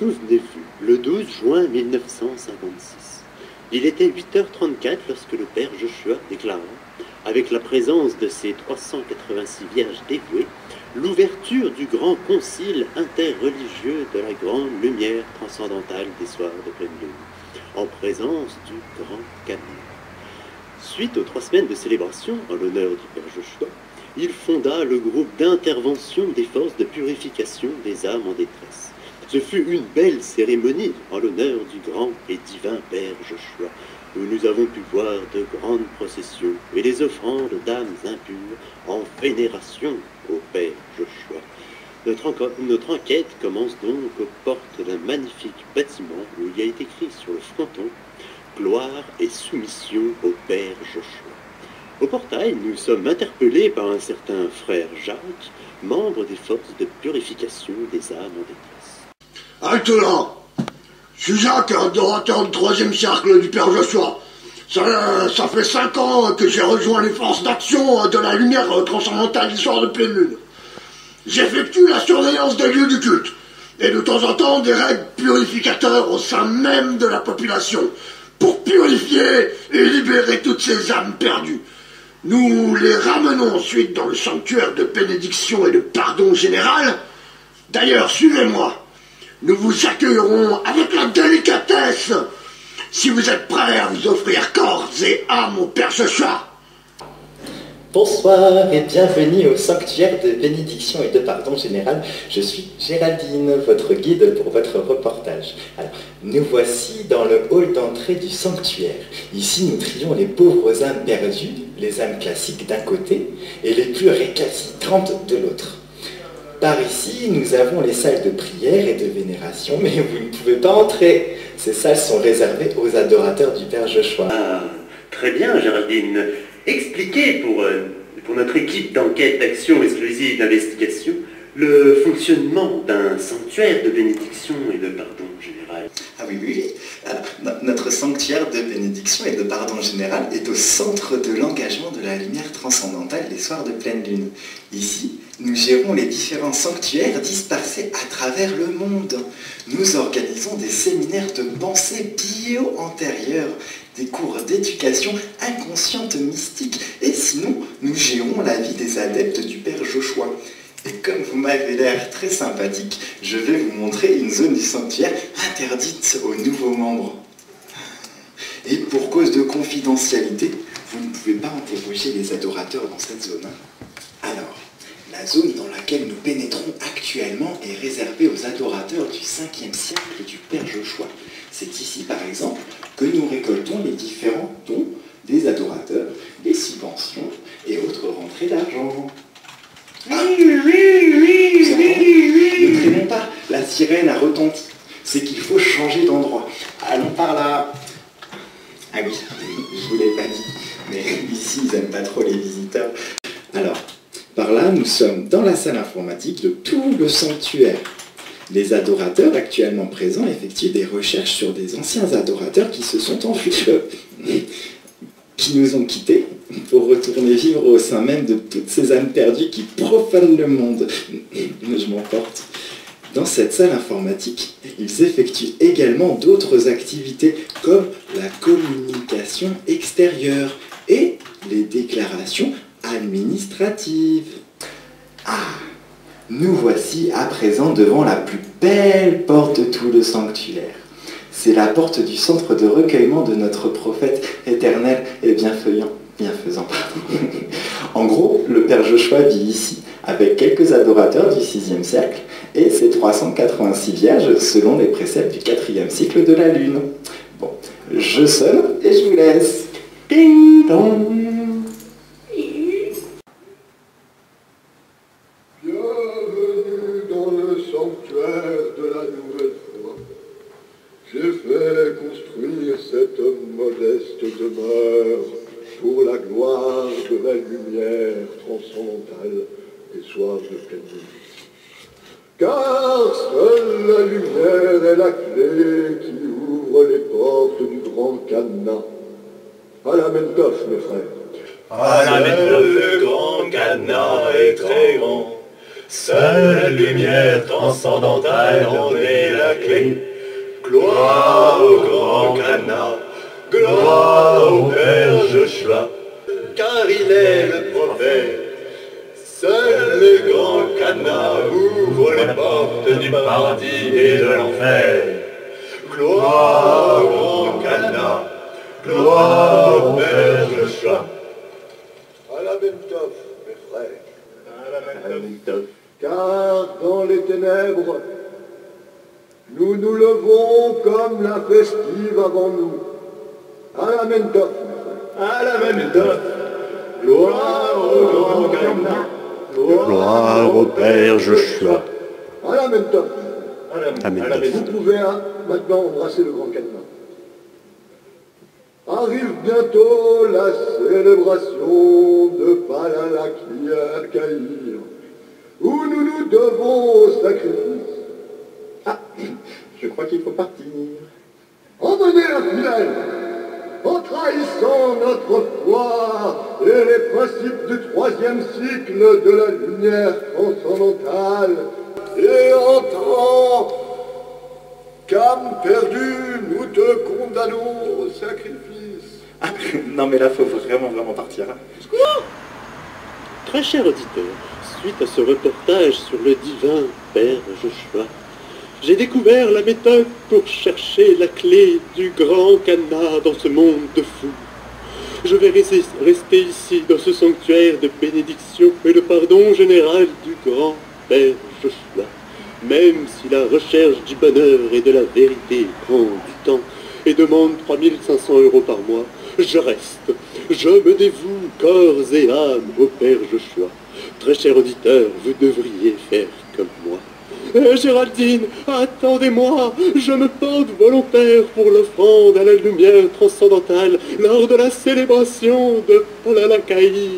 souvenez-vous, le 12 juin 1956, il était 8h34 lorsque le père Joshua déclara, avec la présence de ses 386 vierges dévouées, l'ouverture du grand concile interreligieux de la grande lumière transcendantale des soirs de pleine lune, en présence du grand canon. Suite aux 3 semaines de célébration en l'honneur du père Joshua, il fonda le groupe d'intervention des forces de purification des âmes en détresse. Ce fut une belle cérémonie en l'honneur du grand et divin père Joshua, où nous avons pu voir de grandes processions et des offrandes d'âmes impures en vénération au père Joshua. Notre enquête commence donc aux portes d'un magnifique bâtiment où il y a été écrit sur le fronton « Gloire et soumission au père Joshua ». Au portail, nous sommes interpellés par un certain frère Jacques, membre des forces de purification des âmes en détresse. Halte là! Je suis Jacques, adorateur du 3e cercle du père Joshua. Ça fait 5 ans que j'ai rejoint les forces d'action de la lumière transcendantale des soirs de pleine lune. J'effectue la surveillance des lieux du culte, et de temps en temps des raids purificateurs au sein même de la population, pour purifier et libérer toutes ces âmes perdues. Nous les ramenons ensuite dans le sanctuaire de bénédiction et de pardon général. D'ailleurs, suivez-moi. Nous vous accueillerons avec la délicatesse, si vous êtes prêts à vous offrir corps et âme au père Joshua. Bonsoir et bienvenue au sanctuaire de bénédiction et de pardon général. Je suis Géraldine, votre guide pour votre reportage. Alors, nous voici dans le hall d'entrée du sanctuaire. Ici, nous trions les pauvres âmes perdues, les âmes classiques d'un côté et les plus récalcitrantes de l'autre. Par ici, nous avons les salles de prière et de vénération, mais vous ne pouvez pas entrer. Ces salles sont réservées aux adorateurs du père Joshua. Ah, très bien, Géraldine. Expliquez pour notre équipe d'enquête d'action exclusive d'investigation le fonctionnement d'un sanctuaire de bénédiction et de pardon général. Ah oui. Alors, notre sanctuaire de bénédiction et de pardon général est au centre de l'engagement de la lumière transcendantale des soirs de pleine lune. Ici, nous gérons les différents sanctuaires dispersés à travers le monde. Nous organisons des séminaires de pensée bio-antérieure, des cours d'éducation inconsciente mystique, et sinon, nous gérons la vie des adeptes du père Joshua. Et comme vous m'avez l'air très sympathique, je vais vous montrer une zone du sanctuaire interdite aux nouveaux membres. Et pour cause de confidentialité, vous ne pouvez pas interroger les adorateurs dans cette zone. Alors, la zone dans laquelle nous pénétrons actuellement est réservée aux adorateurs du 5e siècle du père Joshua. C'est ici, par exemple, que nous récoltons les différents dons des adorateurs, les subventions et autres rentrées d'argent. Ah, ne traînons pas, la sirène a retenti. C'est qu'il faut changer d'endroit. Allons par là. Ah oui, je vous l'ai pas dit, mais ici ils n'aiment pas trop les visiteurs. Alors, par là, nous sommes dans la salle informatique de tout le sanctuaire. Les adorateurs actuellement présents effectuent des recherches sur des anciens adorateurs qui se sont enfuis, qui nous ont quittés pour retourner vivre au sein même de toutes ces âmes perdues qui profanent le monde. Je m'emporte. Dans cette salle informatique, ils effectuent également d'autres activités comme la communication extérieure et les déclarations administratives. Ah, nous voici à présent devant la plus belle porte de tout le sanctuaire. C'est la porte du centre de recueillement de notre prophète éternel et bienfaisant. En gros, le père Joshua vit ici avec quelques adorateurs du 6e siècle et ses 386 vierges selon les préceptes du 4e cycle de la lune. Bon, je sonne et je vous laisse. Ding dong. Bienvenue dans le sanctuaire de la nouvelle foi. J'ai fait construire cette modeste demeure pour la gloire de la lumière transcendantale des soirs de pleine lune. Car seule la lumière est la clé qui ouvre les portes du grand cadenas. À la même coche, mes frères. Ah, le grand cadenas est très grand. Seule lumière transcendantale en est la clé. Gloire au grand Cana, gloire au Père Joshua, car il est le prophète. Seul le grand Cana ouvre les portes du paradis et de l'enfer. Gloire au grand Cana, gloire au Père Joshua. À la même toffe, mes frères. À la même toffe. Car dans les ténèbres, nous nous levons comme la festive avant nous. À la même toffe, mes frères. À la même toffe. Gloire au grand Cana, Gloire au Père Joshua. À la même toffe. à la Vous pouvez maintenant embrasser le grand cadenas. Arrive bientôt la célébration de Palalaki à Caïr, où nous nous devons au sacrifice. Ah, je crois qu'il faut partir. Emmenez la fidèle, en trahissant notre foi et les principes du troisième cycle de la lumière transcendantale, et entrant, qu'âme perdue, nous te condamnons au sacrifice. Ah, non mais là, faut vraiment partir. Très cher auditeur, suite à ce reportage sur le divin Père Joshua, j'ai découvert la méthode pour chercher la clé du grand cadenas dans ce monde de fous. Je vais rester ici dans ce sanctuaire de bénédiction et de pardon général du grand Père Joshua. Même si la recherche du bonheur et de la vérité prend du temps et demande 3500 € par mois, je reste. Je me dévoue corps et âme au Père Joshua. Très cher auditeur, vous devriez faire comme moi. Géraldine, attendez-moi, je me porte volontaire pour l'offrande à la lumière transcendantale lors de la célébration de Palalakaï.